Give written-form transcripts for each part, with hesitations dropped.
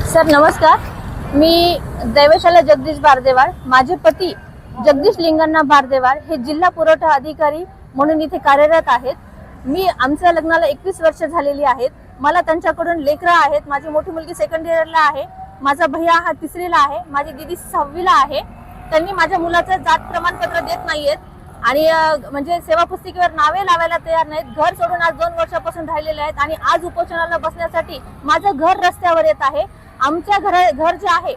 Sir नमस्कार. मी दैवशाला जगदीश बारदेवाड. माझे पती जगदीश लिंगण्णा बारदेवाड हे जिल्हा पुरवठा अधिकारी म्हणून इथे कार्यरत आहेत. मी आमच्या लग्नाला 21 वर्ष झालेली आहेत. मला त्यांच्याकडून लेकरं आहेत. माझी मोठी मुलगी सेकंड इयरला आहे, माझा भैया हा 3रीला आहे, माझी दीदी 6वीला आहे. त्यांनी माझ्या मुलाचं जात प्रमाणपत्र देत नाहीयेत आणि म्हणजे सेवा पुस्तिकेवर नावे लावायला तयार नाहीत. घर सोडून आज 2 वर्षापासून राहिलेले आहेत आणि आज उपोषणाला बसण्यासाठी माझं घर रस्त्यावर येत आहे. आमच्या घर जे आहे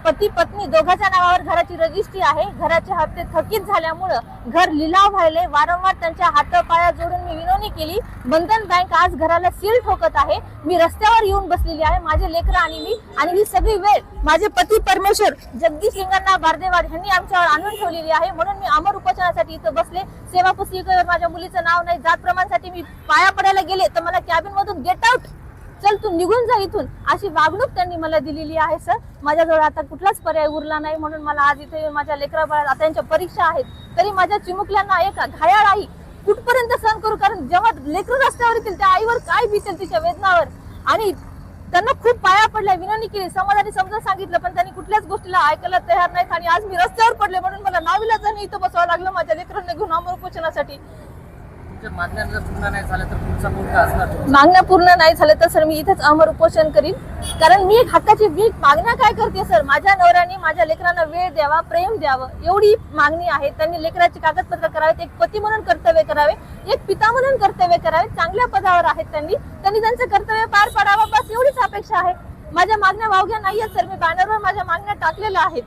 पती पत्नी दोघांच्या नावावर घराची रजिस्ट्री आहे. घराचे हप्ते थकीत झाल्यामुळे घर लिलाव व्हायले. वारंवार त्यांच्या हातपाया जोडून मी विनवणी केली. बंधन बँक आज घराला सील ठोकत आहे. मी रस्त्यावर येऊन बसलेली आहे, माझे लेकरं आणि मी. आणि ही सगळी वेळ माझे पती परमेश्वर जगदीश लिंगण्णा बारदेवाड यांनी आमच्यावर आणून ठेवलेली आहे. म्हणून मी अमर उपोषणासाठी इथं बसले. सेवा पुस्तिकेवर माझ्या मुलीचं नाव नाही. जात प्रमाणासाठी मी पाया पडायला गेले तर मला कॅबिन मधून गेट आउट, चल तू निघून जा इथून, अशी वागणूक त्यांनी मला दिलेली आहे. सर माझ्याजवळ आता कुठलाच पर्याय उरला नाही. म्हणून मला आज इथे माझ्या लेकराबाळा आता त्यांच्या परीक्षा आहेत तरी माझ्या चिमुकल्यांना एक घायाळ आई कुठपर्यंत सहन करू. कारण जेव्हा लेकरं रस्त्यावर येतील त्या आईवर काय बितेल तिच्या वेदनावर. आणि त्यांना खूप पाया पडल्या, विनवणी केली, समाजाने समजून सांगितलं पण त्यांनी कुठल्याच गोष्टीला ऐकायला तयार नाहीत. आणि आज मी रस्त्यावर पडले म्हणून मला नाविलाजाने इथं बसावं लागलं माझ्या लेकरांना घेऊन अमर उपोषणासाठी. मागण्या पूर्ण नाही झाल्या तर पुढचा मोठा असणार. मागण्या पूर्ण नाही झाल्या तर सर मी इथेच अमर उपोषण करीन. कारण मी हक्काची भीक मागण्या काय करते सर, माझ्या नवऱ्याने माझ्या लेकरांना वेळ द्यावा, प्रेम द्यावं, एवढी मागणी आहे. त्यांनी लेकराची कागदपत्र करावेत, एक पती म्हणून कर्तव्य करावे, एक पिता म्हणून कर्तव्य करावे. चांगल्या पदावर आहेत त्यांनी त्यांचं कर्तव्य पार पाडावं, बस एवढीच अपेक्षा आहे. माझ्या मागण्या वावग्या नाहीयेत सर. मी बॅनरवर माझ्या मागण्या टाकलेल्या आहेत.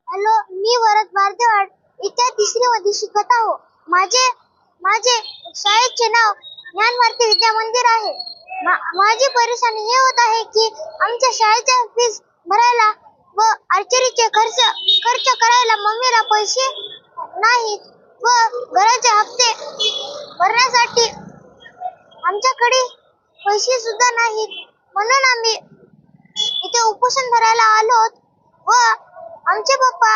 हॅलो, मी वरद बारदेवाड इथे 3री मध्ये शिकत आहो. माझे शाळेचे नाव ज्ञानभारती विद्या मंदिर आहे. माझी परेशानी हे होत आहे की आमच्या शाळेच्या फीस भरायला व आर्चरीचे खर्च करायला मम्मीला पैसे नाहीत व घराचे हप्ते भरण्यासाठी आमच्याकडे पैसे सुद्धा नाहीत. म्हणून आम्ही इथे उपोषण भरायला आलो व आमचे पप्पा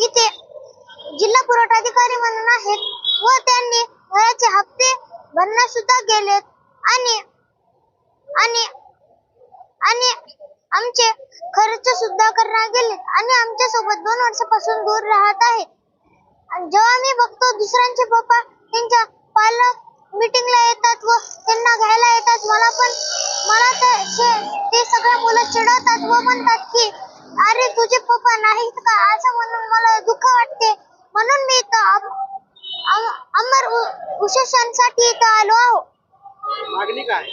इथे जिल्हा पुरवठा अधिकारी म्हणून आहेत व त्यांनी घराचे हप्ते भरण्या सुद्धा गेलेत आणि आमचे खर्च सुद्धा करण्यात गेलेत आणि आमच्या सोबत 2 वर्षापासून दूर राहत आहेत. आणि जेव्हा मी बघतो दुसऱ्यांचे पप्पा त्यांच्या पालक मीटिंगला येतात व त्यांना घ्यायला येतात, मला ते सगळे मुलं चिडवतात व म्हणतात की अरे तुझे पप्पा नाहीत का, असं म्हणून मला दुःख वाटते. म्हणून मी इथं अमर उपोषणासाठी इथं आलो आहो. मागणी काय?